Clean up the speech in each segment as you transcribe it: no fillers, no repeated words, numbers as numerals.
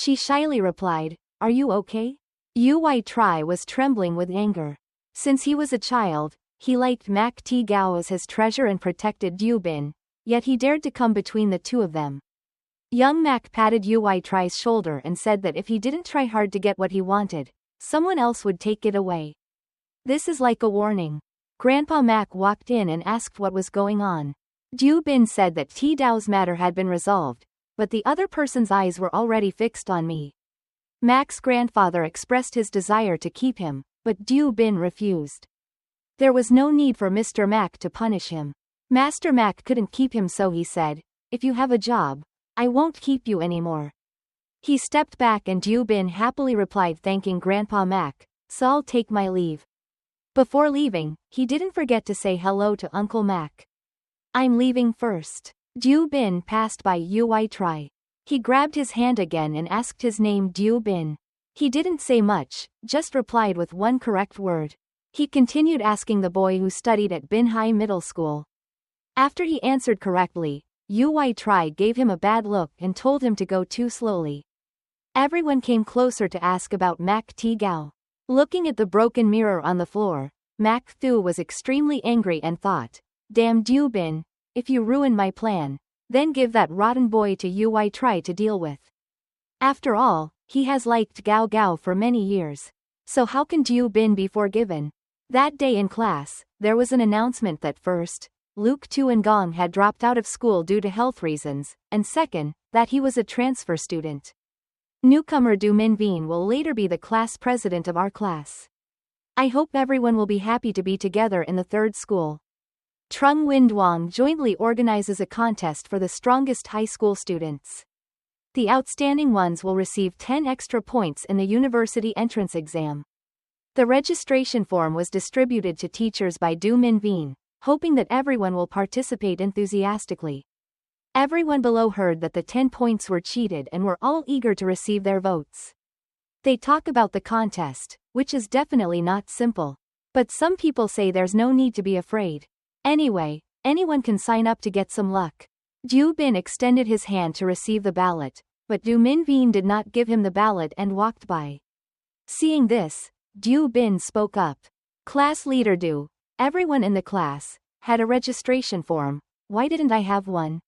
She shyly replied, "Are you okay?" Ui Tri was trembling with anger. Since he was a child, he liked Mak Ti Gao as his treasure and protected Du Bin, yet he dared to come between the two of them. Young Mak patted Ui Tri's shoulder and said that if he didn't try hard to get what he wanted, someone else would take it away. This is like a warning. Grandpa Mak walked in and asked what was going on. Du Bin said that Ti Dao's matter had been resolved, but the other person's eyes were already fixed on me. Mac's grandfather expressed his desire to keep him, but Du Bin refused. There was no need for Mr. Mac to punish him. Master Mac couldn't keep him, so he said, "If you have a job, I won't keep you anymore." He stepped back and Du Bin happily replied, thanking Grandpa Mac, "So I'll take my leave." Before leaving, he didn't forget to say hello to Uncle Mac. "I'm leaving first." Du Bin passed by Ui Tri. He grabbed his hand again and asked his name. Du Bin. He didn't say much, just replied with one correct word. He continued asking the boy who studied at Bin High Middle School. After he answered correctly, Ui Tri gave him a bad look and told him to go too slowly. Everyone came closer to ask about Mak Ti Gao. Looking at the broken mirror on the floor, Mak Thu was extremely angry and thought, "Damn Du Bin, if you ruin my plan, then give that rotten boy to Ui Tri to deal with. After all, he has liked Gao Gao for many years. So how can Du Bin be forgiven?" That day in class, there was an announcement that first, Luke Tuangong had dropped out of school due to health reasons, and second, that he was a transfer student. Newcomer Du Minveen will later be the class president of our class. I hope everyone will be happy to be together in the third school. Trung Win Duong jointly organizes a contest for the strongest high school students. The outstanding ones will receive 10 extra points in the university entrance exam. The registration form was distributed to teachers by Du Minveen, hoping that everyone will participate enthusiastically. Everyone below heard that the 10 points were cheated and were all eager to receive their votes. They talk about the contest, which is definitely not simple. But some people say there's no need to be afraid. Anyway, anyone can sign up to get some luck. Du Bin extended his hand to receive the ballot, but Du Minveen did not give him the ballot and walked by. Seeing this, Du Bin spoke up. "Class leader Du, everyone in the class had a registration form, why didn't I have one?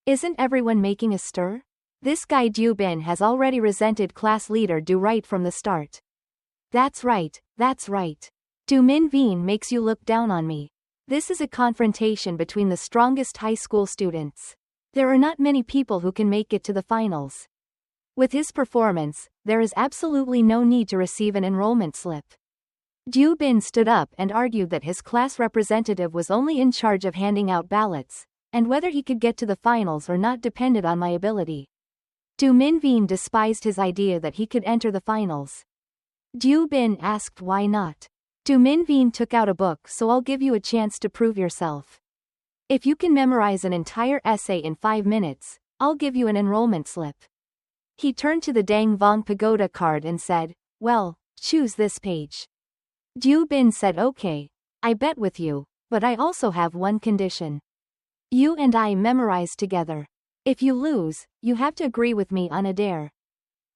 Isn't everyone making a stir? This guy Du Bin has already resented class leader Du right from the start." That's right. Du Minveen makes you look down on me. This is a confrontation between the strongest high school students. There are not many people who can make it to the finals. With his performance, there is absolutely no need to receive an enrollment slip. Du Bin stood up and argued that his class representative was only in charge of handing out ballots, and whether he could get to the finals or not depended on my ability. Du Minveen despised his idea that he could enter the finals. Du Bin asked why not. Du Minveen took out a book, "So I'll give you a chance to prove yourself. If you can memorize an entire essay in 5 minutes, I'll give you an enrollment slip." He turned to the Dang Vong Pagoda card and said, "Well, choose this page." Du Bin said, "Okay, I bet with you, but I also have one condition. You and I memorize together. If you lose, you have to agree with me on a dare."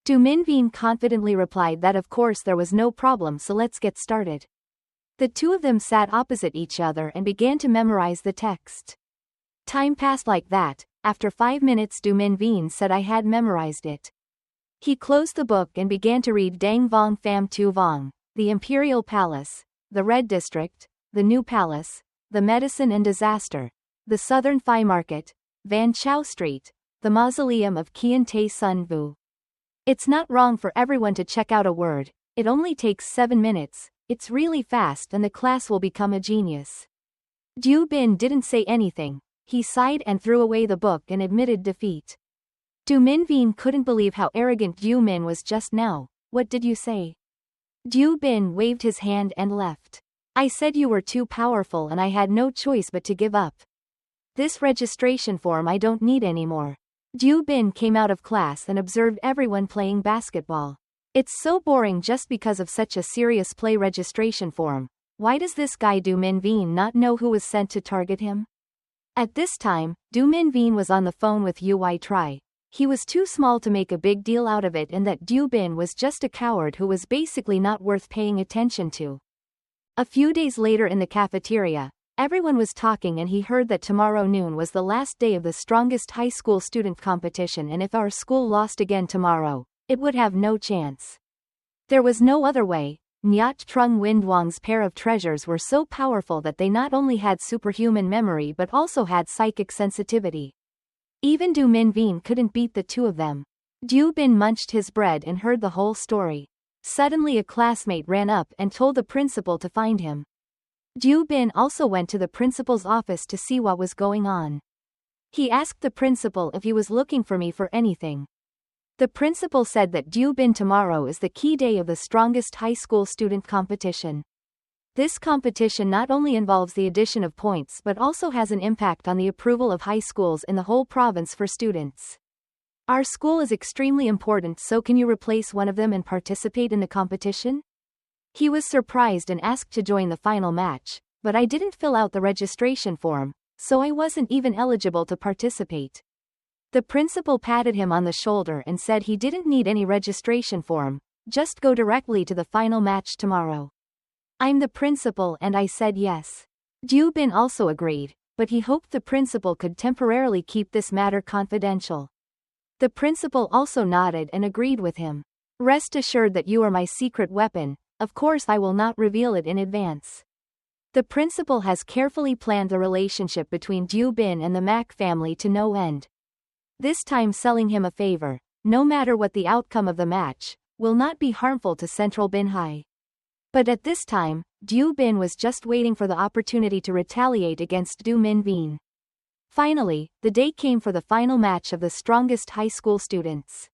Du Minveen confidently replied that of course there was no problem, so let's get started. The two of them sat opposite each other and began to memorize the text. Time passed like that. After 5 minutes Du Minveen said I had memorized it. He closed the book and began to read Dang Vong Pham Tu Vong, the Imperial Palace, the Red District, the New Palace, the Medicine and Disaster, the Southern Phi Market, Van Chow Street, the Mausoleum of Kian Tay Sun Vu. It's not wrong for everyone to check out a word, it only takes 7 minutes, it's really fast and the class will become a genius. Du Bin didn't say anything, he sighed and threw away the book and admitted defeat. Du Minveen couldn't believe how arrogant Du Min was just now. "What did you say?" Du Bin waved his hand and left. "I said you were too powerful and I had no choice but to give up. This registration form I don't need anymore." Du Bin came out of class and observed everyone playing basketball. It's so boring just because of such a serious play registration form. Why does this guy Du Minveen not know who was sent to target him? At this time, Du Minveen was on the phone with Ui Tri. He was too small to make a big deal out of it and that Du-bin was just a coward who was basically not worth paying attention to. A few days later in the cafeteria, everyone was talking and he heard that tomorrow noon was the last day of the strongest high school student competition and if our school lost again tomorrow, it would have no chance. There was no other way. Nyat Trung Windwang's pair of treasures were so powerful that they not only had superhuman memory but also had psychic sensitivity. Even Du Minveen couldn't beat the two of them. Du-bin munched his bread and heard the whole story. Suddenly a classmate ran up and told the principal to find him. Du-bin also went to the principal's office to see what was going on. He asked the principal if he was looking for me for anything. The principal said that Du-bin tomorrow is the key day of the strongest high school student competition. This competition not only involves the addition of points but also has an impact on the approval of high schools in the whole province for students. Our school is extremely important, so can you replace one of them and participate in the competition? He was surprised and asked to join the final match, but I didn't fill out the registration form, so I wasn't even eligible to participate. The principal patted him on the shoulder and said he didn't need any registration form, just go directly to the final match tomorrow. I'm the principal and I said yes. Du-bin also agreed, but he hoped the principal could temporarily keep this matter confidential. The principal also nodded and agreed with him. Rest assured that you are my secret weapon, of course I will not reveal it in advance. The principal has carefully planned the relationship between Du-bin and the Mac family to no end. This time selling him a favor, no matter what the outcome of the match, will not be harmful to Central Binhai. But at this time, Du-bin was just waiting for the opportunity to retaliate against Du Minveen. Finally, the day came for the final match of the strongest high school students.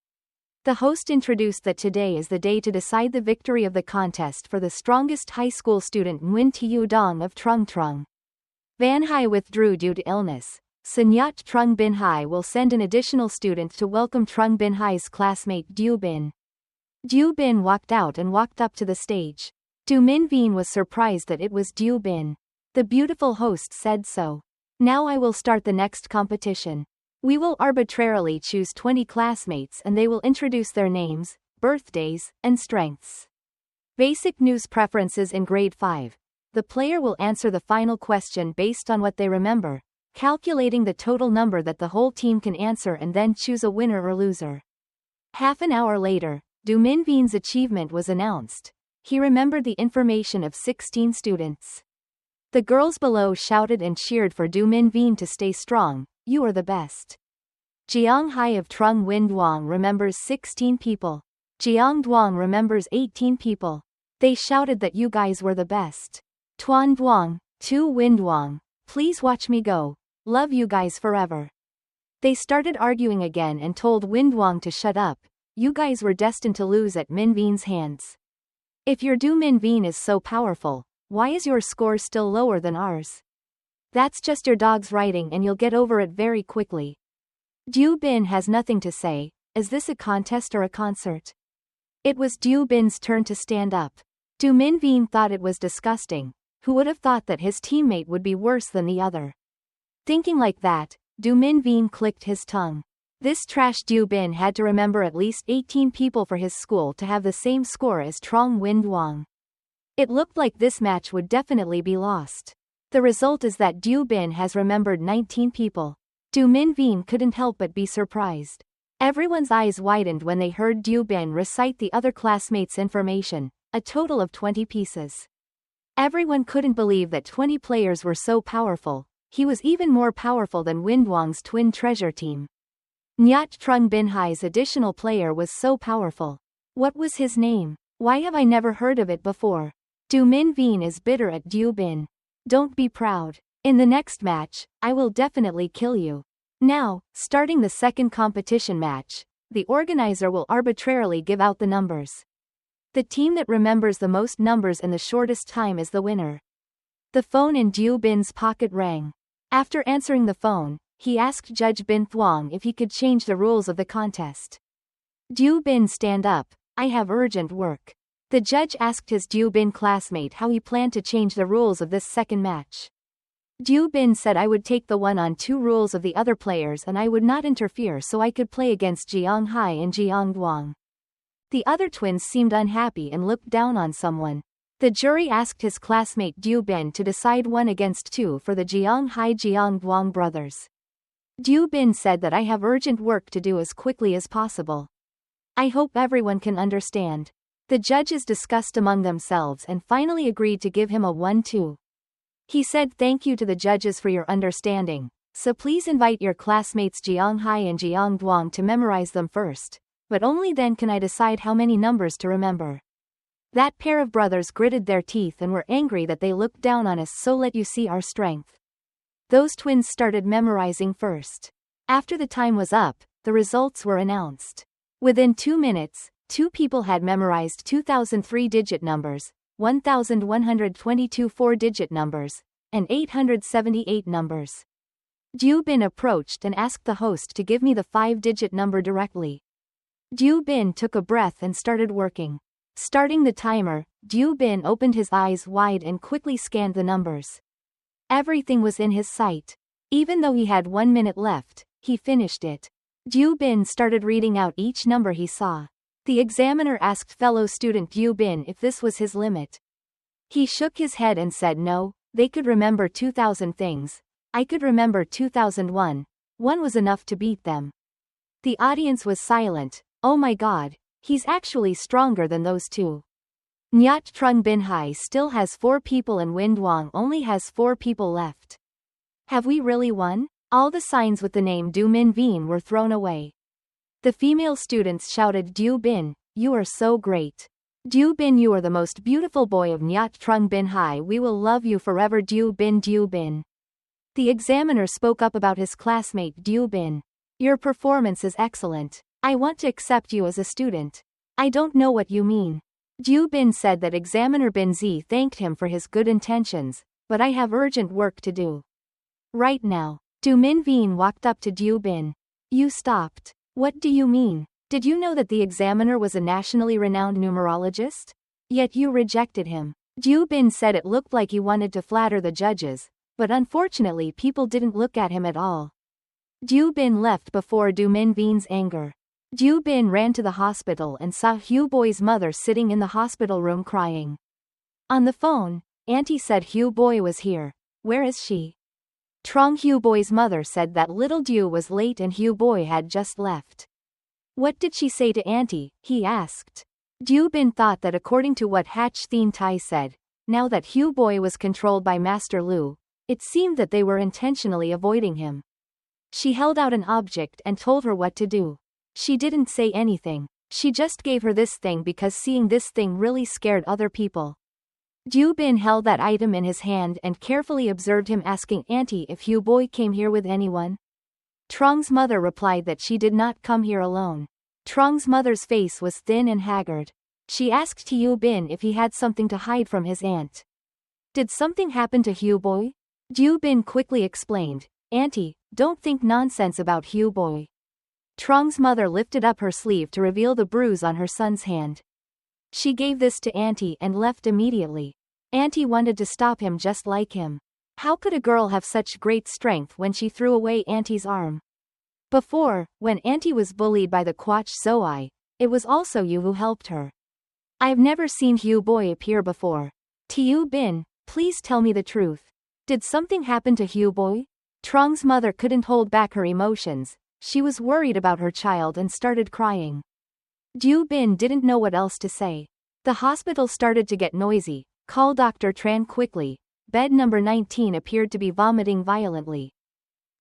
The host introduced that today is the day to decide the victory of the contest for the strongest high school student Nguyen Tiu Dong of Trung Trung. Van Hai withdrew due to illness. Sanyat Trung Binhai will send an additional student to welcome Trung Binhai's classmate Du-bin. Du-bin walked out and walked up to the stage. Du Minveen was surprised that it was Du-bin. The beautiful host said so. Now I will start the next competition. We will arbitrarily choose 20 classmates and they will introduce their names, birthdays, and strengths. Basic news preferences in grade 5. The player will answer the final question based on what they remember, calculating the total number that the whole team can answer and then choose a winner or loser. Half an hour later, Du Minveen's achievement was announced. He remembered the information of 16 students. The girls below shouted and cheered for Du Minveen to stay strong. You are the best. Jiang Hai of Trung Windwang remembers 16 people. Jiang Duang remembers 18 people. They shouted that you guys were the best. Tuan Duang, Tu Windwang, please watch me go. Love you guys forever. They started arguing again and told Windwang to shut up. You guys were destined to lose at Minveen's hands. If your Du Minveen is so powerful, why is your score still lower than ours? That's just your dog's writing and you'll get over it very quickly. Du-bin has nothing to say. Is this a contest or a concert? It was Du-bin's turn to stand up. Du Minveen thought it was disgusting. Who would have thought that his teammate would be worse than the other? Thinking like that, Du Minveen clicked his tongue. This trash Du-bin had to remember at least 18 people for his school to have the same score as Trung Windwang. It looked like this match would definitely be lost. The result is that Du-bin has remembered 19 people. Du Minveen couldn't help but be surprised. Everyone's eyes widened when they heard Du-bin recite the other classmates' information, a total of 20 pieces. Everyone couldn't believe that 20 players were so powerful. He was even more powerful than Windwang's twin treasure team. Nyat Trung Binhai's additional player was so powerful. What was his name? Why have I never heard of it before? Du Minveen is bitter at Du-bin. Don't be proud. In the next match, I will definitely kill you. Now, starting the second competition match, the organizer will arbitrarily give out the numbers. The team that remembers the most numbers in the shortest time is the winner. The phone in Du-bin's pocket rang. After answering the phone, he asked Judge Bin Thuong if he could change the rules of the contest. Du-bin, stand up, I have urgent work. The judge asked his Du-bin classmate how he planned to change the rules of this second match. Du Bin said I would take the 1-on-2 rules of the other players and I would not interfere so I could play against Jiang Hai and Jiang Guang. The other twins seemed unhappy and looked down on someone. The jury asked his classmate Du Bin to decide 1 against 2 for the Jiang Hai-Jiang Guang brothers. Du Bin said that I have urgent work to do as quickly as possible. I hope everyone can understand. The judges discussed among themselves and finally agreed to give him a 1-2. He said thank you to the judges for your understanding, so please invite your classmates Jiang Hai and Jiang Guang to memorize them first, but only then can I decide how many numbers to remember. That pair of brothers gritted their teeth and were angry that they looked down on us, so let you see our strength. Those twins started memorizing first. After the time was up, the results were announced. Within 2 minutes, 2 people had memorized 2003-digit numbers, 1122 4-digit numbers, and 878 numbers. Du Bin approached and asked the host to give me the 5-digit number directly. Du Bin took a breath and started working. Starting the timer, Du Bin opened his eyes wide and quickly scanned the numbers. Everything was in his sight. Even though he had 1 minute left, he finished it. Du Bin started reading out each number he saw. The examiner asked fellow student Du Bin if this was his limit. He shook his head and said no, they could remember 2,000 things. I could remember 2001. 1 was enough to beat them. The audience was silent. Oh my god. He's actually stronger than those 2. Nyat Trung Bin Hai still has 4 people and Win Duang only has 4 people left. Have we really won? All the signs with the name Du Min Vien were thrown away. The female students shouted Du Bin, you are so great. Du Bin, you are the most beautiful boy of Nyat Trung Bin Hai, we will love you forever Du Bin Du Bin. The examiner spoke up about his classmate Du Bin. Your performance is excellent. I want to accept you as a student. I don't know what you mean. Du Bin said that examiner Bin Zi thanked him for his good intentions, but I have urgent work to do. Right now. Du Min Vien walked up to Du Bin. You stopped. What do you mean? Did you know that the examiner was a nationally renowned numerologist? Yet you rejected him. Du Bin said it looked like he wanted to flatter the judges, but unfortunately people didn't look at him at all. Du Bin left before Du Min Vien's anger. Du Bin ran to the hospital and saw Hu Boi's mother sitting in the hospital room crying. On the phone, Auntie said Hu Boi was here. Where is she? Trong Hu Boi's mother said that little Du was late and Hu Boi had just left. What did she say to Auntie? He asked. Du Bin thought that according to what Hatch Thien Tai said, now that Hu Boi was controlled by Master Lu, it seemed that they were intentionally avoiding him. She held out an object and told her what to do. She didn't say anything. She just gave her this thing because seeing this thing really scared other people. Du Bin held that item in his hand and carefully observed him, asking Auntie if Hu Boi came here with anyone. Trong's mother replied that she did not come here alone. Trong's mother's face was thin and haggard. She asked Du Bin if he had something to hide from his aunt. Did something happen to Hu Boi? Du Bin quickly explained, Auntie, don't think nonsense about Hu Boi. Trong's mother lifted up her sleeve to reveal the bruise on her son's hand. She gave this to Auntie and left immediately. Auntie wanted to stop him just like him. How could a girl have such great strength when she threw away Auntie's arm? Before, when Auntie was bullied by the Quach Zoi, it was also you who helped her. I've never seen Hu Boi appear before. Tu Bin, please tell me the truth. Did something happen to Hu Boi? Trong's mother couldn't hold back her emotions. She was worried about her child and started crying. Du Bin didn't know what else to say. The hospital started to get noisy. Call Dr. Tran quickly. Bed number 19 appeared to be vomiting violently.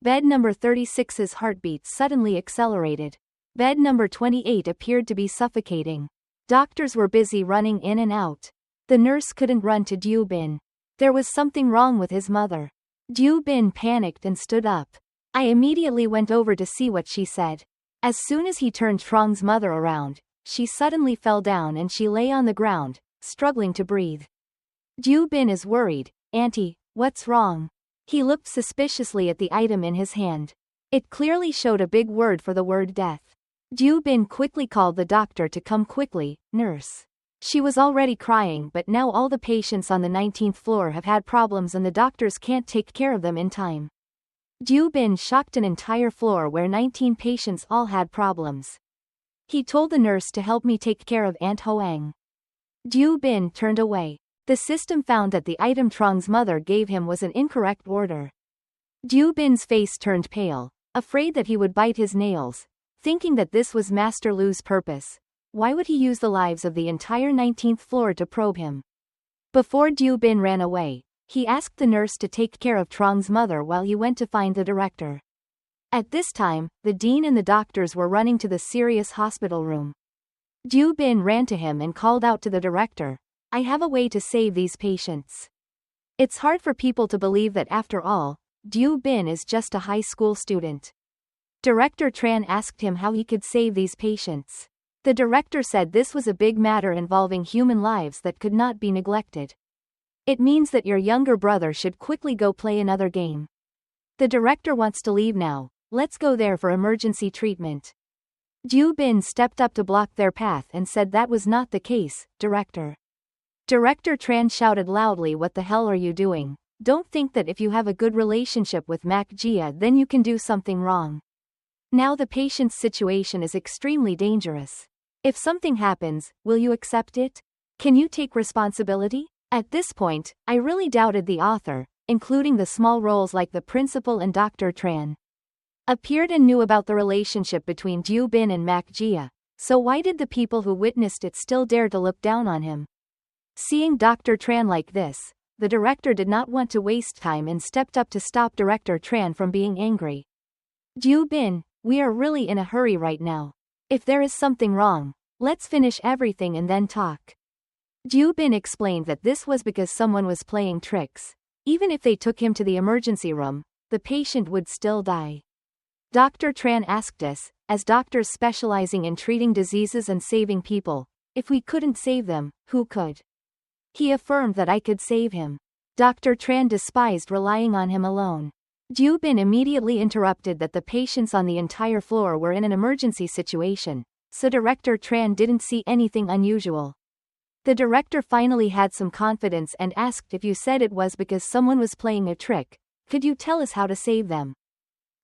Bed number 36's heartbeat suddenly accelerated. Bed number 28 appeared to be suffocating. Doctors were busy running in and out. The nurse couldn't run to Du Bin. There was something wrong with his mother. Du Bin panicked and stood up. I immediately went over to see what she said. As soon as he turned Trong's mother around, she suddenly fell down and she lay on the ground, struggling to breathe. Du Bin is worried. Auntie, what's wrong? He looked suspiciously at the item in his hand. It clearly showed a big word for the word death. Du Bin quickly called the doctor to come quickly. Nurse. She was already crying, but now all the patients on the 19th floor have had problems and the doctors can't take care of them in time. Bin shocked an entire floor where 19 patients all had problems. He told the nurse to help me take care of Aunt Hoang. Bin turned away. The system found that the item Trong's mother gave him was an incorrect order. Bin's face turned pale, afraid that he would bite his nails, thinking that this was Master Lu's purpose. Why would he use the lives of the entire 19th floor to probe him? Before Bin ran away, he asked the nurse to take care of Trong's mother while he went to find the director. At this time, the dean and the doctors were running to the serious hospital room. Bin ran to him and called out to the director, "I have a way to save these patients." It's hard for people to believe that after all, Bin is just a high school student. Director Tran asked him how he could save these patients. The director said this was a big matter involving human lives that could not be neglected. It means that your younger brother should quickly go play another game. The director wants to leave now, let's go there for emergency treatment. Bin stepped up to block their path and said that was not the case, Director. Director Tran shouted loudly, "What the hell are you doing? Don't think that if you have a good relationship with Mac Jia then you can do something wrong. Now the patient's situation is extremely dangerous. If something happens, will you accept it? Can you take responsibility?" At this point, I really doubted the author, including the small roles like the principal and Dr. Tran. Appeared and knew about the relationship between Bin and Mac Jia, so why did the people who witnessed it still dare to look down on him? Seeing Dr. Tran like this, the director did not want to waste time and stepped up to stop Director Tran from being angry. Bin, we are really in a hurry right now. If there is something wrong, let's finish everything and then talk. Bin explained that this was because someone was playing tricks. Even if they took him to the emergency room, the patient would still die. Dr. Tran asked us, as doctors specializing in treating diseases and saving people, if we couldn't save them, who could? He affirmed that I could save him. Dr. Tran despised relying on him alone. Bin immediately interrupted that the patients on the entire floor were in an emergency situation, so Director Tran didn't see anything unusual. The director finally had some confidence and asked, "If you said it was because someone was playing a trick, could you tell us how to save them?"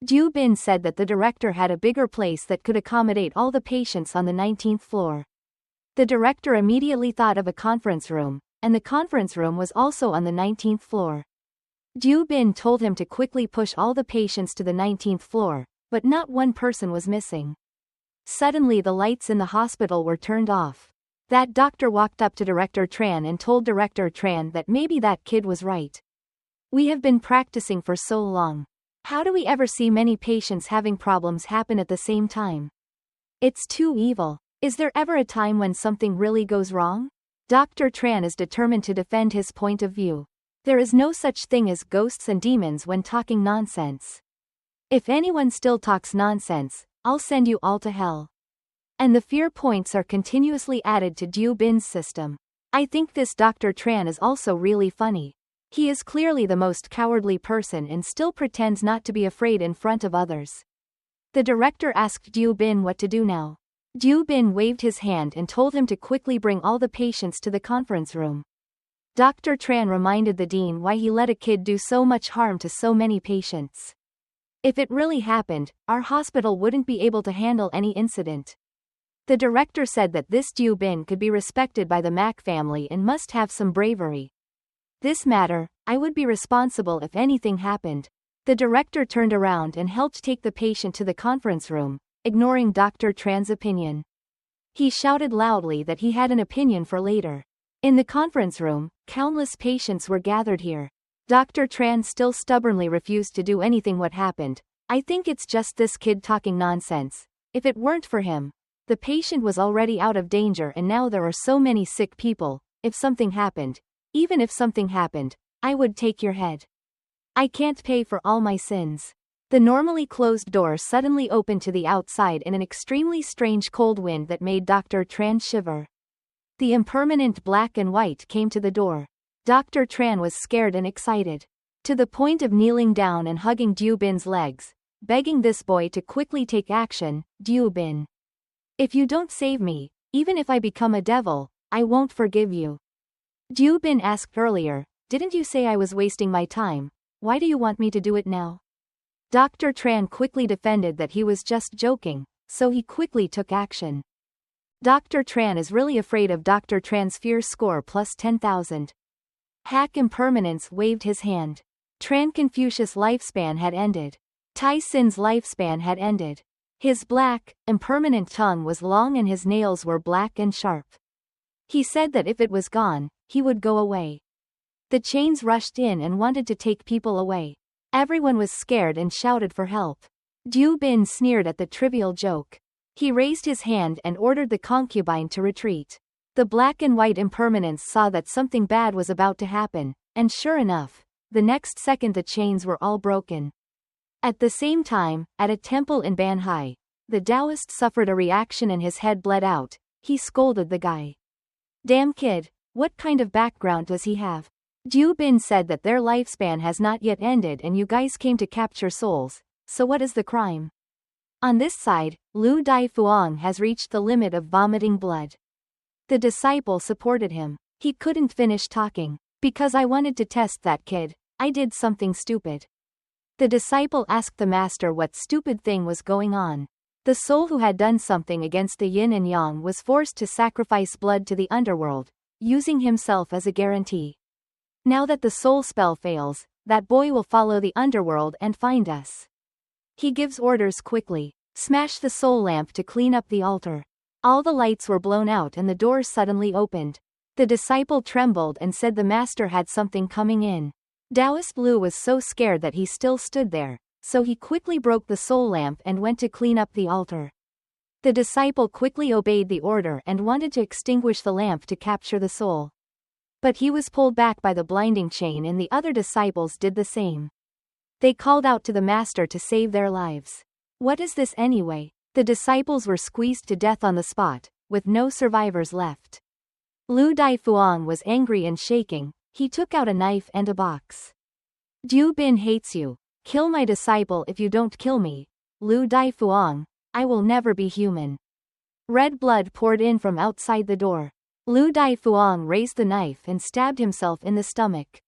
Bin said that the director had a bigger place that could accommodate all the patients on the 19th floor. The director immediately thought of a conference room, and the conference room was also on the 19th floor. Bin told him to quickly push all the patients to the 19th floor, but not one person was missing. Suddenly the lights in the hospital were turned off. That doctor walked up to Director Tran and told Director Tran that maybe that kid was right. "We have been practicing for so long. How do we ever see many patients having problems happen at the same time? It's too evil. Is there ever a time when something really goes wrong?" Dr. Tran is determined to defend his point of view. There is no such thing as ghosts and demons when talking nonsense. If anyone still talks nonsense, I'll send you all to hell. And the fear points are continuously added to Bin's system. I think this Dr. Tran is also really funny. He is clearly the most cowardly person and still pretends not to be afraid in front of others. The director asked Bin what to do now. Bin waved his hand and told him to quickly bring all the patients to the conference room. Dr. Tran reminded the dean why he let a kid do so much harm to so many patients. If it really happened, our hospital wouldn't be able to handle any incident. The director said that this Bin could be respected by the Mac family and must have some bravery. This matter, I would be responsible if anything happened. The director turned around and helped take the patient to the conference room, ignoring Dr. Tran's opinion. He shouted loudly that he had an opinion for later. In the conference room, countless patients were gathered here. Dr. Tran still stubbornly refused to do anything. What happened? I think it's just this kid talking nonsense. If it weren't for him, the patient was already out of danger and now there are so many sick people. If something happened, even if something happened, I would take your head. I can't pay for all my sins. The normally closed door suddenly opened to the outside in an extremely strange cold wind that made Dr. Tran shiver. The impermanent black and white came to the door. Dr. Tran was scared and excited, to the point of kneeling down and hugging Bin's legs, begging this boy to quickly take action. Bin, if you don't save me, even if I become a devil, I won't forgive you. Ju Bin asked earlier, didn't you say I was wasting my time? Why do you want me to do it now? Dr. Tran quickly defended that he was just joking, so he quickly took action. Dr. Tran is really afraid of Dr. Tran's fear score plus 10,000. Hack Impermanence waved his hand. Tran Confucius' lifespan had ended. Tai Sin's lifespan had ended. His black, impermanent tongue was long and his nails were black and sharp. He said that if it was gone, he would go away. The chains rushed in and wanted to take people away. Everyone was scared and shouted for help. Ju Bin sneered at the trivial joke. He raised his hand and ordered the concubine to retreat. The black and white impermanents saw that something bad was about to happen, and sure enough, the next second the chains were all broken. At the same time, at a temple in Banhai, the Taoist suffered a reaction and his head bled out. He scolded the guy. Damn kid, what kind of background does he have? Ju Bin said that their lifespan has not yet ended and you guys came to capture souls, so what is the crime? On this side, Lu Dai Fuang has reached the limit of vomiting blood. The disciple supported him. He couldn't finish talking. Because I wanted to test that kid, I did something stupid. The disciple asked the master what stupid thing was going on. The soul who had done something against the yin and yang was forced to sacrifice blood to the underworld, using himself as a guarantee. Now that the soul spell fails, that boy will follow the underworld and find us. He gives orders quickly. Smash the soul lamp to clean up the altar. All the lights were blown out and the door suddenly opened. The disciple trembled and said the master had something coming in. Taoist Lu was so scared that he still stood there, so he quickly broke the soul lamp and went to clean up the altar. The disciple quickly obeyed the order and wanted to extinguish the lamp to capture the soul. But he was pulled back by the blinding chain and the other disciples did the same. They called out to the master to save their lives. What is this anyway? The disciples were squeezed to death on the spot, with no survivors left. Lu Dai Fuang was angry and shaking. He took out a knife and a box. Ju Bin hates you. Kill my disciple if you don't kill me. Lu Dai Fuang, I will never be human. Red blood poured in from outside the door. Lu Dai Fuang raised the knife and stabbed himself in the stomach.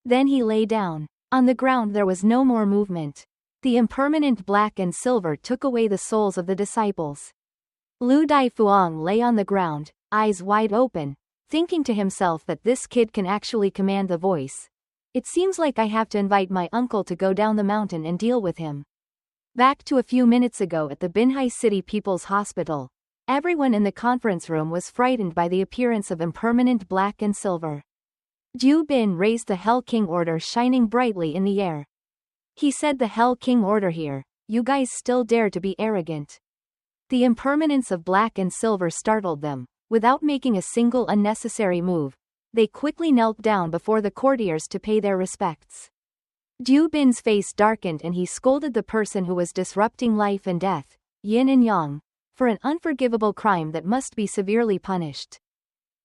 Then he lay down. On the ground there was no more movement. The impermanent black and silver took away the souls of the disciples. Lu Dai Fuang lay on the ground, eyes wide open, thinking to himself that this kid can actually command the voice. It seems like I have to invite my uncle to go down the mountain and deal with him. Back to a few minutes ago at the Binhai City People's Hospital. Everyone in the conference room was frightened by the appearance of impermanent black and silver. Ju Bin raised the Hell King order shining brightly in the air. He said the Hell King order here, you guys still dare to be arrogant. The impermanence of black and silver startled them. Without making a single unnecessary move, they quickly knelt down before the courtiers to pay their respects. Ju Bin's face darkened and he scolded the person who was disrupting life and death, yin and yang, for an unforgivable crime that must be severely punished.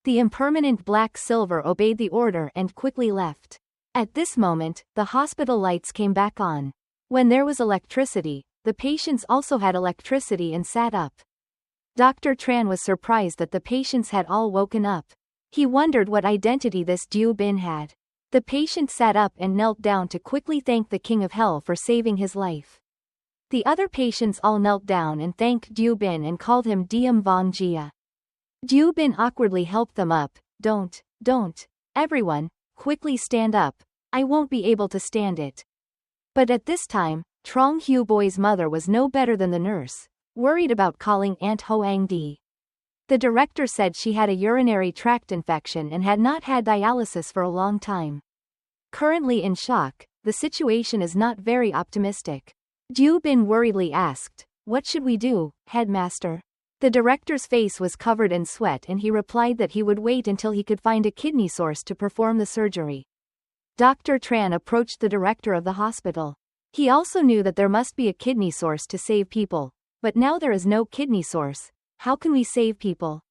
The impermanent black silver obeyed the order and quickly left. At this moment, the hospital lights came back on. When there was electricity, the patients also had electricity and sat up. Dr. Tran was surprised that the patients had all woken up. He wondered what identity this Ju Bin had. The patient sat up and knelt down to quickly thank the King of Hell for saving his life. The other patients all knelt down and thanked Ju Bin and called him Diem Vong Jia. Ju Bin awkwardly helped them up. Don't, everyone, quickly stand up. I won't be able to stand it. But at this time, Trong Hu Boy's mother was no better than the nurse, worried about calling Aunt Hoang Di. The director said she had a urinary tract infection and had not had dialysis for a long time. Currently in shock, the situation is not very optimistic. Ju Bin worriedly asked, "What should we do, headmaster?" The director's face was covered in sweat and he replied that he would wait until he could find a kidney source to perform the surgery. Dr. Tran approached the director of the hospital. He also knew that there must be a kidney source to save people, but now there is no kidney source. How can we save people?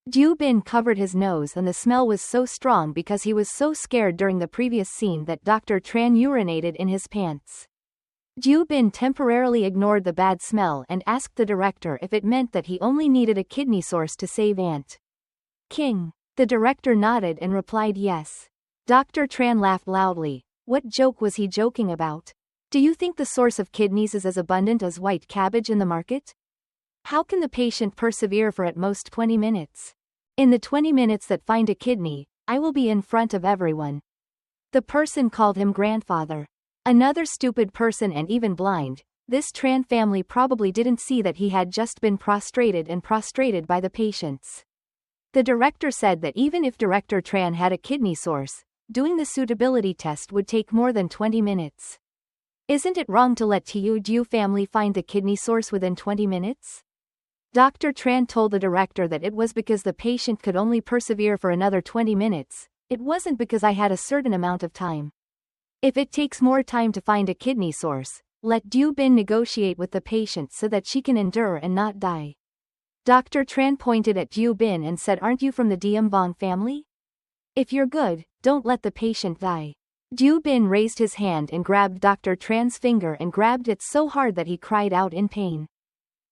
Ju Bin covered his nose and the smell was so strong because he was so scared during the previous scene that Dr. Tran urinated in his pants. Ju Bin temporarily ignored the bad smell and asked the director if it meant that he only needed a kidney source to save Aunt King. The director nodded and replied yes. Dr. Tran laughed loudly. What joke was he joking about? Do you think the source of kidneys is as abundant as white cabbage in the market? How can the patient persevere for at most 20 minutes? In the 20 minutes that find a kidney, I will be in front of everyone. The person called him grandfather. Another stupid person and even blind. This Tran family probably didn't see that he had just been prostrated by the patients. The director said that even if Director Tran had a kidney source, doing the suitability test would take more than 20 minutes. Isn't it wrong to let Tiu family find the kidney source within 20 minutes? Dr. Tran told the director that it was because the patient could only persevere for another 20 minutes, it wasn't because I had a certain amount of time. If it takes more time to find a kidney source, let Du Bin negotiate with the patient so that she can endure and not die. Dr. Tran pointed at Du Bin and said, aren't you from the Diambong family? If you're good, don't let the patient die. Du Bin raised his hand and grabbed Dr. Tran's finger and grabbed it so hard that he cried out in pain.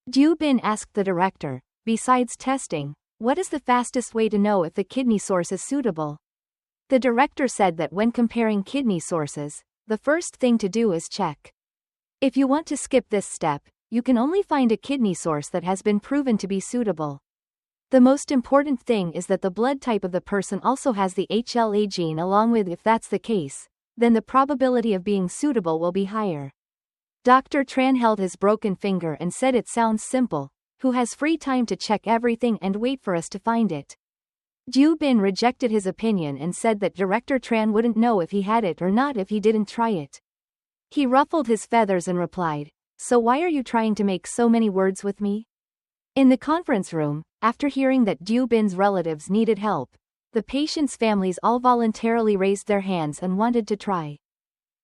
Du Bin asked the director, besides testing, what is the fastest way to know if the kidney source is suitable? The director said that when comparing kidney sources, the first thing to do is check. If you want to skip this step, you can only find a kidney source that has been proven to be suitable. The most important thing is that the blood type of the person also has the HLA gene along with. If that's the case, then the probability of being suitable will be higher. Dr. Tran held his broken finger and said, it sounds simple. Who has free time to check everything and wait for us to find it? Du Bin rejected his opinion and said that Director Tran wouldn't know if he had it or not if he didn't try it. He ruffled his feathers and replied, so why are you trying to make so many words with me? In the conference room, after hearing that Du Bin's relatives needed help, the patients' families all voluntarily raised their hands and wanted to try.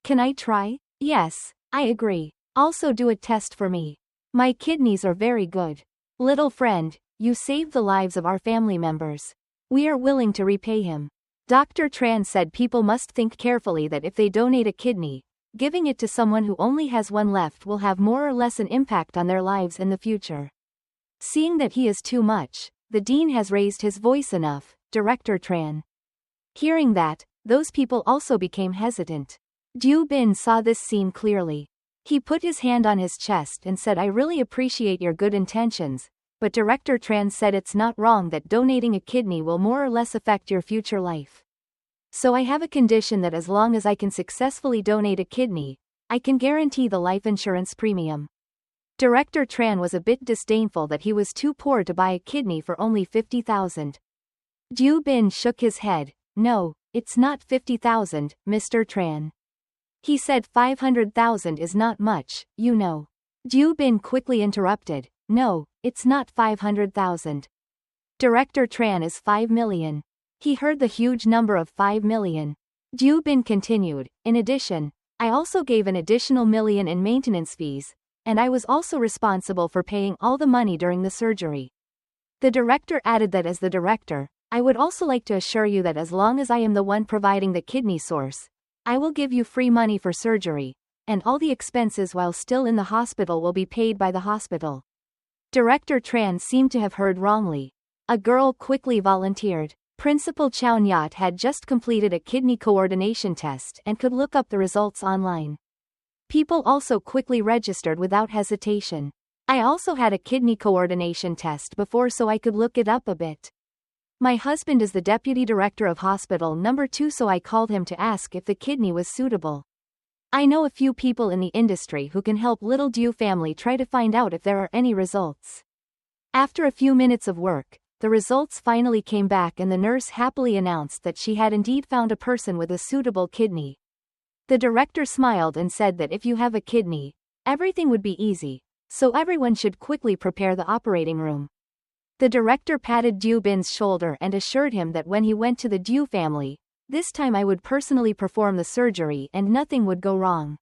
Can I try? Yes, I agree. Also do a test for me. My kidneys are very good. Little friend, you saved the lives of our family members. We are willing to repay him. Dr. Tran said people must think carefully that if they donate a kidney, giving it to someone who only has one left will have more or less an impact on their lives in the future. Seeing that he is too much, the dean has raised his voice enough, Director Tran. Hearing that, those people also became hesitant. Du Bin saw this scene clearly. He put his hand on his chest and said, I really appreciate your good intentions, but Director Tran said it's not wrong that donating a kidney will more or less affect your future life. So I have a condition that as long as I can successfully donate a kidney, I can guarantee the life insurance premium. Director Tran was a bit disdainful that he was too poor to buy a kidney for only 50,000. Du Bin shook his head. No, it's not 50,000, Mr. Tran. He said 500,000 is not much, you know. Du Bin quickly interrupted. No, it's not 500,000. Director Tran is 5 million. He heard the huge number of 5 million. Du Bin continued, in addition, I also gave an additional million in maintenance fees, and I was also responsible for paying all the money during the surgery. The director added that as the director, I would also like to assure you that as long as I am the one providing the kidney source, I will give you free money for surgery, and all the expenses while still in the hospital will be paid by the hospital. Director Tran seemed to have heard wrongly. A girl quickly volunteered. Principal Chow Nyat had just completed a kidney coordination test and could look up the results online. People also quickly registered without hesitation. I also had a kidney coordination test before so I could look it up a bit. My husband is the deputy director of hospital number 2 so I called him to ask if the kidney was suitable. I know a few people in the industry who can help little Du family try to find out if there are any results. After a few minutes of work, the results finally came back and the nurse happily announced that she had indeed found a person with a suitable kidney. The director smiled and said that if you have a kidney, everything would be easy, so everyone should quickly prepare the operating room. The director patted Du Bin's shoulder and assured him that when he went to the Du family, this time I would personally perform the surgery and nothing would go wrong.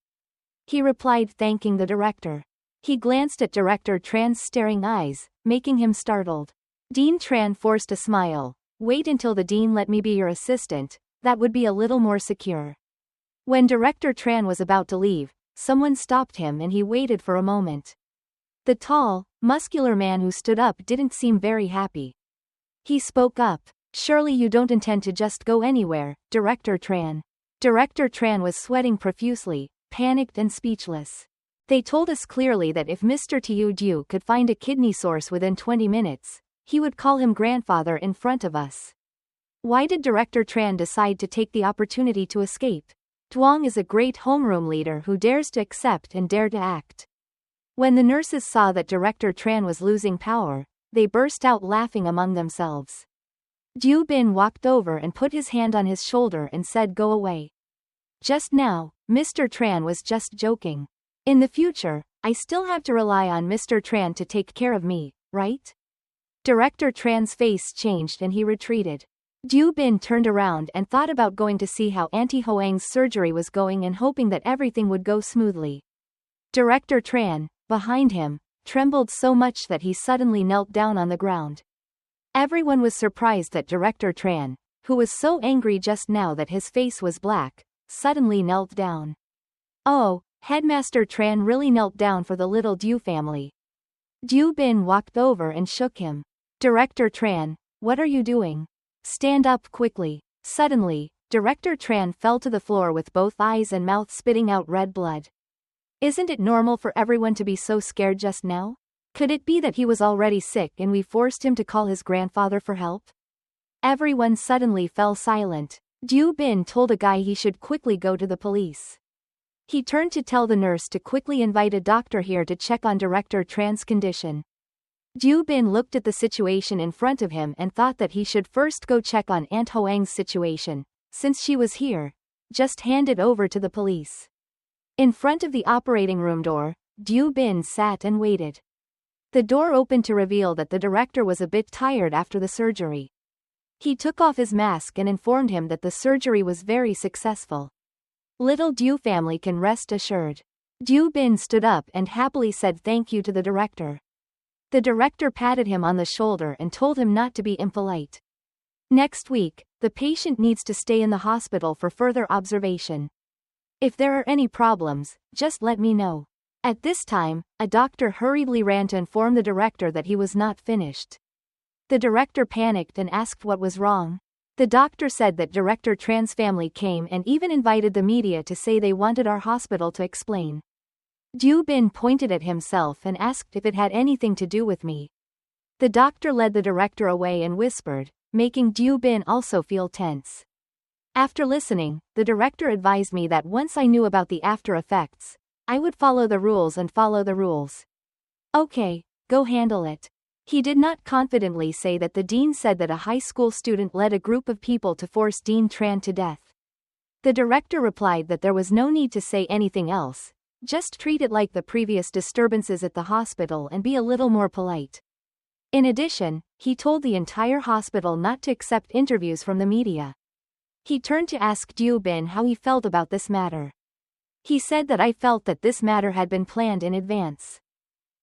He replied thanking the director. He glanced at Director Tran's staring eyes, making him startled. Dean Tran forced a smile. Wait until the dean let me be your assistant, that would be a little more secure. When Director Tran was about to leave, someone stopped him and he waited for a moment. The tall, muscular man who stood up didn't seem very happy. He spoke up. Surely you don't intend to just go anywhere, Director Tran. Director Tran was sweating profusely, panicked and speechless. They told us clearly that if Mr. Tiu Diu could find a kidney source within 20 minutes, he would call him grandfather in front of us. Why did Director Tran decide to take the opportunity to escape? Duong is a great homeroom leader who dares to accept and dare to act. When the nurses saw that Director Tran was losing power, they burst out laughing among themselves. Diu Bin walked over and put his hand on his shoulder and said, "Go away." Just now, Mr. Tran was just joking. In the future, I still have to rely on Mr. Tran to take care of me, right? Director Tran's face changed and he retreated. Diu Bin turned around and thought about going to see how Auntie Hoang's surgery was going and hoping that everything would go smoothly. Director Tran, behind him, trembled so much that he suddenly knelt down on the ground. Everyone was surprised that Director Tran, who was so angry just now that his face was black, suddenly knelt down. Oh, Headmaster Tran really knelt down for the little Diu family. Diu Bin walked over and shook him. Director Tran, what are you doing? Stand up quickly. Suddenly, Director Tran fell to the floor with both eyes and mouth spitting out red blood. Isn't it normal for everyone to be so scared just now? Could it be that he was already sick and we forced him to call his grandfather for help? Everyone suddenly fell silent. Diu Bin told a guy he should quickly go to the police. He turned to tell the nurse to quickly invite a doctor here to check on Director Tran's condition. Diu Bin looked at the situation in front of him and thought that he should first go check on Aunt Hoang's situation. Since she was here, just hand it over to the police. In front of the operating room door, Diu Bin sat and waited. The door opened to reveal that the director was a bit tired after the surgery. He took off his mask and informed him that the surgery was very successful. Little Diu family can rest assured. Diu Bin stood up and happily said thank you to the director. The director patted him on the shoulder and told him not to be impolite. Next week, the patient needs to stay in the hospital for further observation. If there are any problems, just let me know. At this time, a doctor hurriedly ran to inform the director that he was not finished. The director panicked and asked what was wrong. The doctor said that Director Tran's family came and even invited the media to say they wanted our hospital to explain. Diu Bin pointed at himself and asked if it had anything to do with me. The doctor led the director away and whispered, making Diu Bin also feel tense. After listening, the director advised me that once I knew about the after effects, I would follow the rules and follow the rules. Okay, go handle it. He did not confidently say that the dean said that a high school student led a group of people to force Dean Tran to death. The director replied that there was no need to say anything else. Just treat it like the previous disturbances at the hospital and be a little more polite. In addition, he told the entire hospital not to accept interviews from the media. He turned to ask Diu Bin how he felt about this matter. He said that I felt that this matter had been planned in advance.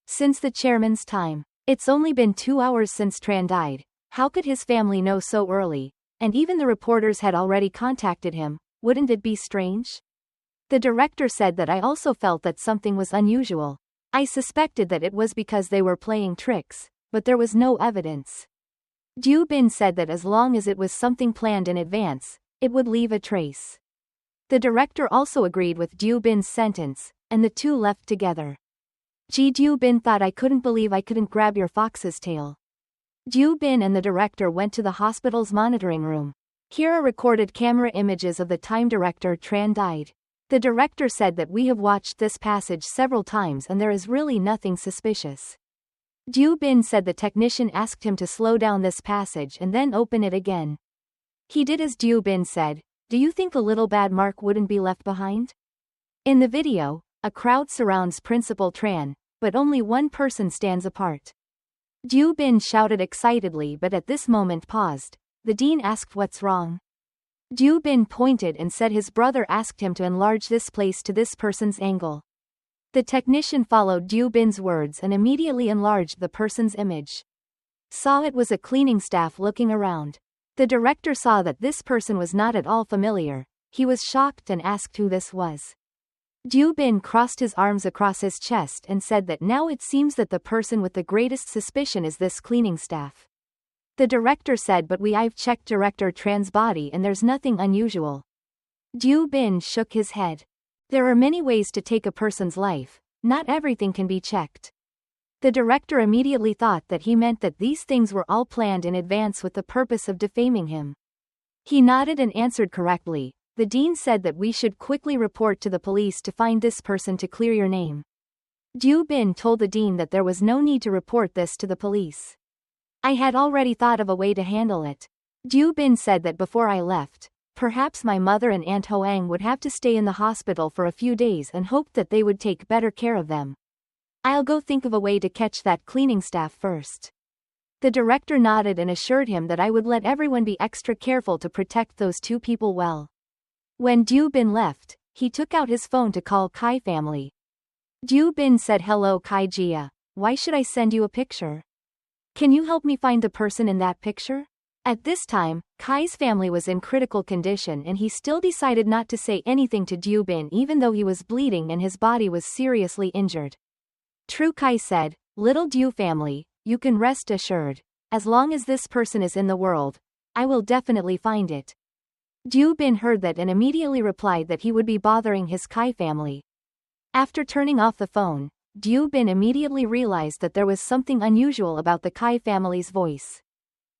Since the chairman's time. It's only been 2 hours since Tran died. How could his family know so early? And even the reporters had already contacted him. Wouldn't it be strange? The director said that I also felt that something was unusual. I suspected that it was because they were playing tricks, but there was no evidence. Diu Bin said that as long as it was something planned in advance, it would leave a trace. The director also agreed with Diu Bin's sentence, and the two left together. Diu Bin thought I couldn't believe I couldn't grab your fox's tail. Diu Bin and the director went to the hospital's monitoring room. Here are recorded camera images of the time Director Tran died. The director said that we have watched this passage several times and there is really nothing suspicious. Diu Bin said the technician asked him to slow down this passage and then open it again. He did as Diu Bin said. Do you think the little bad mark wouldn't be left behind? In the video, a crowd surrounds Principal Tran, but only one person stands apart. Diu Bin shouted excitedly but at this moment paused. The dean asked what's wrong. Diu Bin pointed and said his brother asked him to enlarge this place to this person's angle. The technician followed Diu Bin's words and immediately enlarged the person's image. Saw it was a cleaning staff looking around. The director saw that this person was not at all familiar. He was shocked and asked who this was. Diu Bin crossed his arms across his chest and said that now it seems that the person with the greatest suspicion is this cleaning staff. The director said, but I've checked Director Tran's body and there's nothing unusual. Du Bin shook his head. There are many ways to take a person's life, not everything can be checked. The director immediately thought that he meant that these things were all planned in advance with the purpose of defaming him. He nodded and answered correctly. The dean said that we should quickly report to the police to find this person to clear your name. Du Bin told the dean that there was no need to report this to the police. I had already thought of a way to handle it. Du Bin said that before I left, perhaps my mother and Aunt Hoang would have to stay in the hospital for a few days and hoped that they would take better care of them. I'll go think of a way to catch that cleaning staff first. The director nodded and assured him that I would let everyone be extra careful to protect those two people well. When Du Bin left, he took out his phone to call Kai family. Du Bin said, hello Kai Jia, why should I send you a picture? Can you help me find the person in that picture? At this time, Kai's family was in critical condition and he still decided not to say anything to Du Bin even though he was bleeding and his body was seriously injured. True Kai said, little Du family, you can rest assured, as long as this person is in the world, I will definitely find it. Du Bin heard that and immediately replied that he would be bothering his Kai family. After turning off the phone, Du Bin immediately realized that there was something unusual about the Kai family's voice.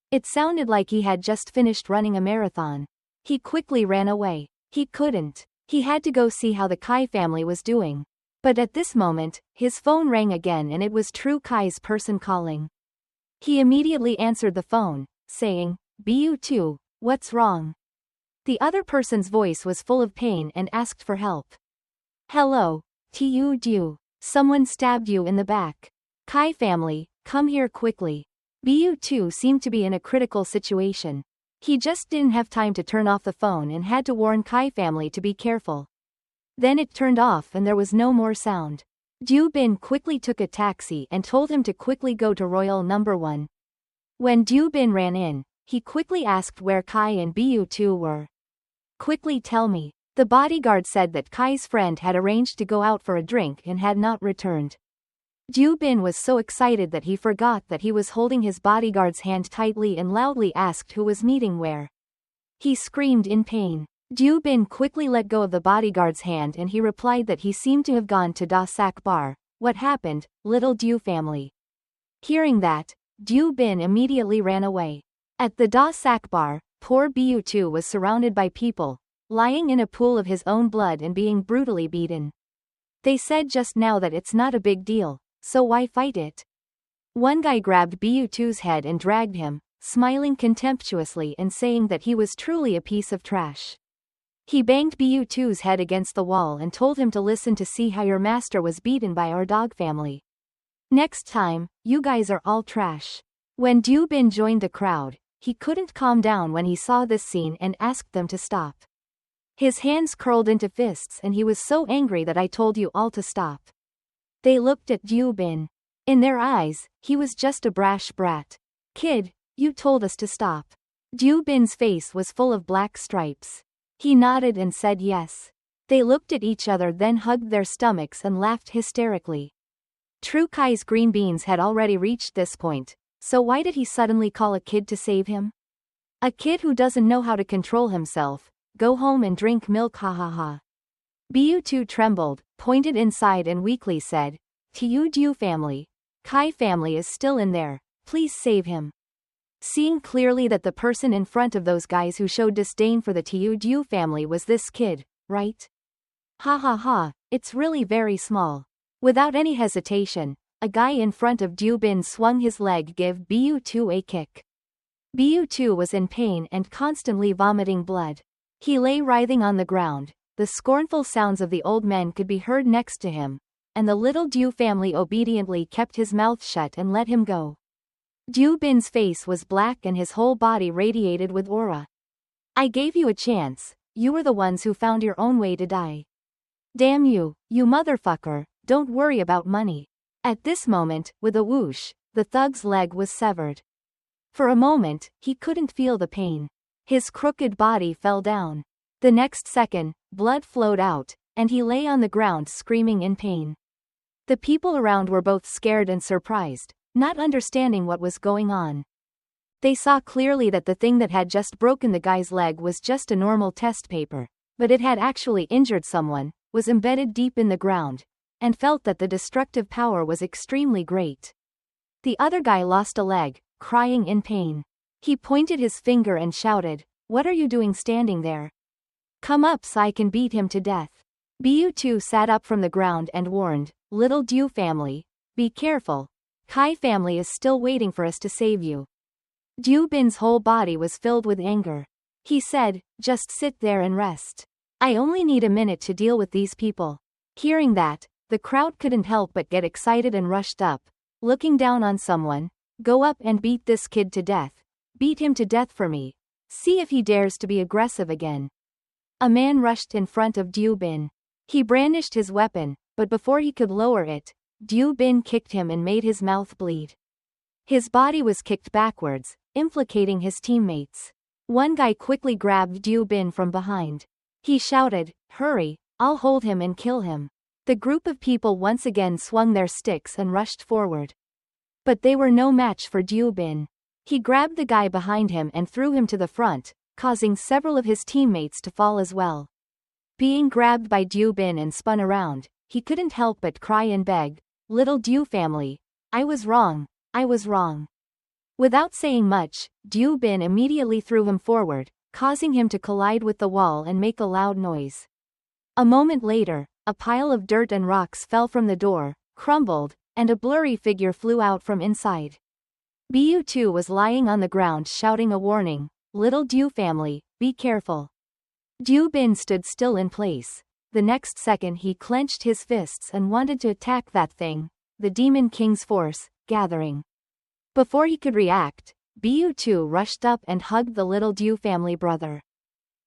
It sounded like he had just finished running a marathon. He quickly ran away. He couldn't. He had to go see how the Kai family was doing. But at this moment, his phone rang again and it was True Kai's person calling. He immediately answered the phone, saying, Bu2, what's wrong? The other person's voice was full of pain and asked for help. Hello, Tu Du. Someone stabbed you in the back. Kai family, come here quickly. Bu2 seemed to be in a critical situation. He just didn't have time to turn off the phone and had to warn Kai family to be careful. Then it turned off and there was no more sound. Du Bin quickly took a taxi and told him to quickly go to Royal Number 1. When Du Bin ran in, he quickly asked where Kai and Bu2 were. Quickly tell me. The bodyguard said that Kai's friend had arranged to go out for a drink and had not returned. Du Bin was so excited that he forgot that he was holding his bodyguard's hand tightly and loudly asked who was meeting where. He screamed in pain. Du Bin quickly let go of the bodyguard's hand and he replied that he seemed to have gone to Da Sak Bar. What happened, little Du family? Hearing that, Du Bin immediately ran away. At the Da Sak Bar, poor Bu2 was surrounded by people, lying in a pool of his own blood and being brutally beaten. They said just now that it's not a big deal, so why fight it? One guy grabbed Bu2's head and dragged him, smiling contemptuously and saying that he was truly a piece of trash. He banged Bu2's head against the wall and told him to listen to see how your master was beaten by our dog family. Next time, you guys are all trash. When Du Bin joined the crowd, he couldn't calm down when he saw this scene and asked them to stop. His hands curled into fists and he was so angry that I told you all to stop. They looked at Du Bin. In their eyes, he was just a brash brat. Kid, you told us to stop. Du Bin's face was full of black stripes. He nodded and said yes. They looked at each other, then hugged their stomachs and laughed hysterically. True Kai's green beans had already reached this point, so why did he suddenly call a kid to save him? A kid who doesn't know how to control himself. Go home and drink milk, ha ha ha. Bu2 trembled, pointed inside and weakly said, Tu Du family. Kai family is still in there, please save him. Seeing clearly that the person in front of those guys who showed disdain for the Tu Du family was this kid, right? Ha ha ha, it's really very small. Without any hesitation, a guy in front of Du Bin swung his leg, give Bu2 a kick. Bu2 was in pain and constantly vomiting blood. He lay writhing on the ground, the scornful sounds of the old men could be heard next to him, and the little Du family obediently kept his mouth shut and let him go. Du Bin's face was black and his whole body radiated with aura. I gave you a chance, you were the ones who found your own way to die. Damn you, you motherfucker, don't worry about money. At this moment, with a whoosh, the thug's leg was severed. For a moment, he couldn't feel the pain. His crooked body fell down. The next second, blood flowed out, and he lay on the ground screaming in pain. The people around were both scared and surprised, not understanding what was going on. They saw clearly that the thing that had just broken the guy's leg was just a normal test paper, but it had actually injured someone, was embedded deep in the ground, and felt that the destructive power was extremely great. The other guy lost a leg, crying in pain. He pointed his finger and shouted, "What are you doing standing there? Come up so I can beat him to death." Bu2 sat up from the ground and warned, "Little Dew family, be careful. Kai family is still waiting for us to save you." Dew Bin's whole body was filled with anger. He said, "Just sit there and rest. I only need a minute to deal with these people." Hearing that, the crowd couldn't help but get excited and rushed up, looking down on someone. "Go up and beat this kid to death. Beat him to death for me. See if he dares to be aggressive again." A man rushed in front of Dew Bin. He brandished his weapon, but before he could lower it, Dew Bin kicked him and made his mouth bleed. His body was kicked backwards, implicating his teammates. One guy quickly grabbed Dew Bin from behind. He shouted, "Hurry, I'll hold him and kill him." The group of people once again swung their sticks and rushed forward. But they were no match for Dew Bin. He grabbed the guy behind him and threw him to the front, causing several of his teammates to fall as well. Being grabbed by Dew Bin and spun around, he couldn't help but cry and beg, "Little Dew family, I was wrong, I was wrong." Without saying much, Dew Bin immediately threw him forward, causing him to collide with the wall and make a loud noise. A moment later, a pile of dirt and rocks fell from the door, crumbled, and a blurry figure flew out from inside. Bu2 was lying on the ground shouting a warning, "Little Dew family, be careful." Dew Bin stood still in place. The next second he clenched his fists and wanted to attack that thing, the Demon King's force, gathering. Before he could react, Bu2 rushed up and hugged the Little Dew family brother.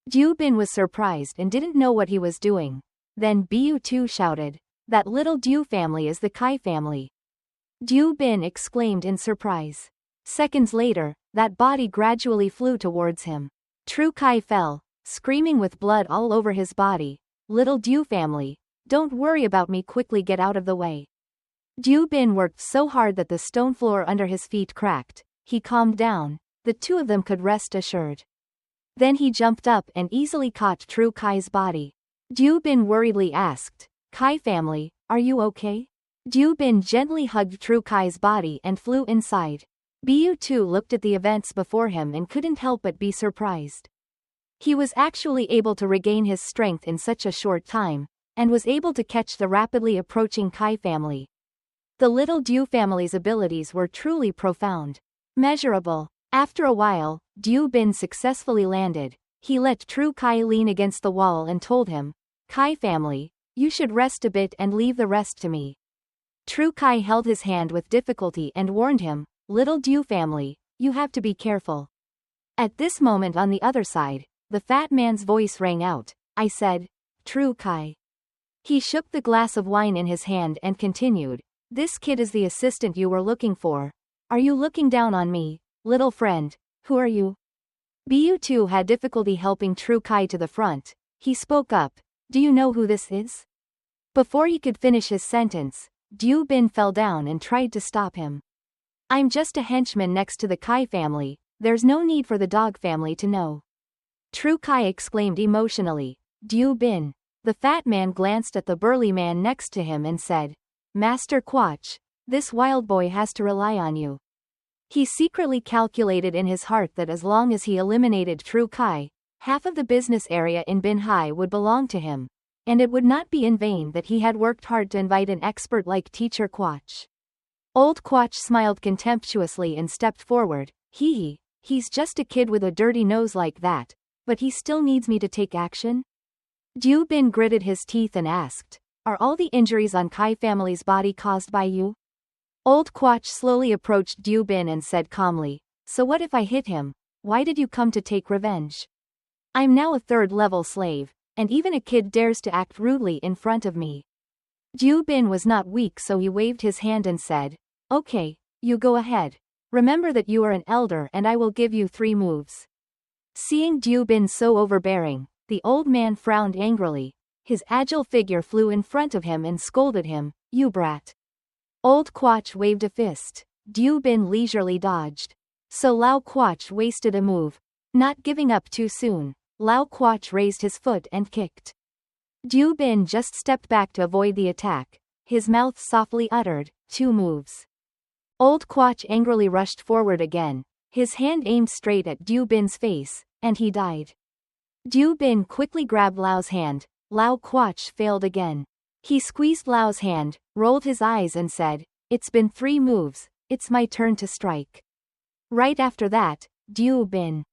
Dew Bin was surprised and didn't know what he was doing. Then Bu2 shouted, "That Little Dew family is the Kai family." Dew Bin exclaimed in surprise. Seconds later, that body gradually flew towards him. True Kai fell, screaming with blood all over his body. "Little Dew family, don't worry about me, quickly get out of the way." Dew Bin worked so hard that the stone floor under his feet cracked. He calmed down. The two of them could rest assured. Then he jumped up and easily caught True Kai's body. Dew Bin worriedly asked, "Kai family, are you okay?" Dew Bin gently hugged True Kai's body and flew inside. Bu2 looked at the events before him and couldn't help but be surprised. He was actually able to regain his strength in such a short time, and was able to catch the rapidly approaching Kai family. The Little Dew family's abilities were truly profound. Measurable. After a while, Dew Bin successfully landed. He let True Kai lean against the wall and told him, "Kai family, you should rest a bit and leave the rest to me." True Kai held his hand with difficulty and warned him, "Little Dew family, you have to be careful." At this moment on the other side, the fat man's voice rang out. "I said, True Kai." He shook the glass of wine in his hand and continued, "This kid is the assistant you were looking for. Are you looking down on me, little friend? Who are you?" Bu2 had difficulty helping True Kai to the front. He spoke up, "Do you know who this is?" Before he could finish his sentence, Dew Bin fell down and tried to stop him. "I'm just a henchman next to the Kai family, there's no need for the dog family to know." True Kai exclaimed emotionally, "Dew Bin." The fat man glanced at the burly man next to him and said, "Master Quach, this wild boy has to rely on you." He secretly calculated in his heart that as long as he eliminated True Kai, half of the business area in Binhai would belong to him, and it would not be in vain that he had worked hard to invite an expert like Teacher Quach. Old Quach smiled contemptuously and stepped forward. He's just a kid with a dirty nose like that, but he still needs me to take action?" Dew Bin gritted his teeth and asked, "Are all the injuries on Kai family's body caused by you?" Old Quach slowly approached Dew Bin and said calmly, "So what if I hit him? Why did you come to take revenge? I'm now a third-level slave, and even a kid dares to act rudely in front of me." Dew Bin was not weak, so he waved his hand and said, "Okay, you go ahead. Remember that you are an elder and I will give you 3 moves." Seeing Dew Bin so overbearing, the old man frowned angrily. His agile figure flew in front of him and scolded him, "You brat." Old Quach waved a fist. Dew Bin leisurely dodged. So Lao Quach wasted a move. Not giving up too soon, Lao Quach raised his foot and kicked. Du Bin just stepped back to avoid the attack. His mouth softly uttered, 2 moves. Old Quach angrily rushed forward again, his hand aimed straight at Du Bin's face, and he died. Du Bin quickly grabbed Lao's hand. Lao Quach failed again. He squeezed Lao's hand, rolled his eyes and said, "It's been 3 moves, it's my turn to strike." Right after that, Du Bin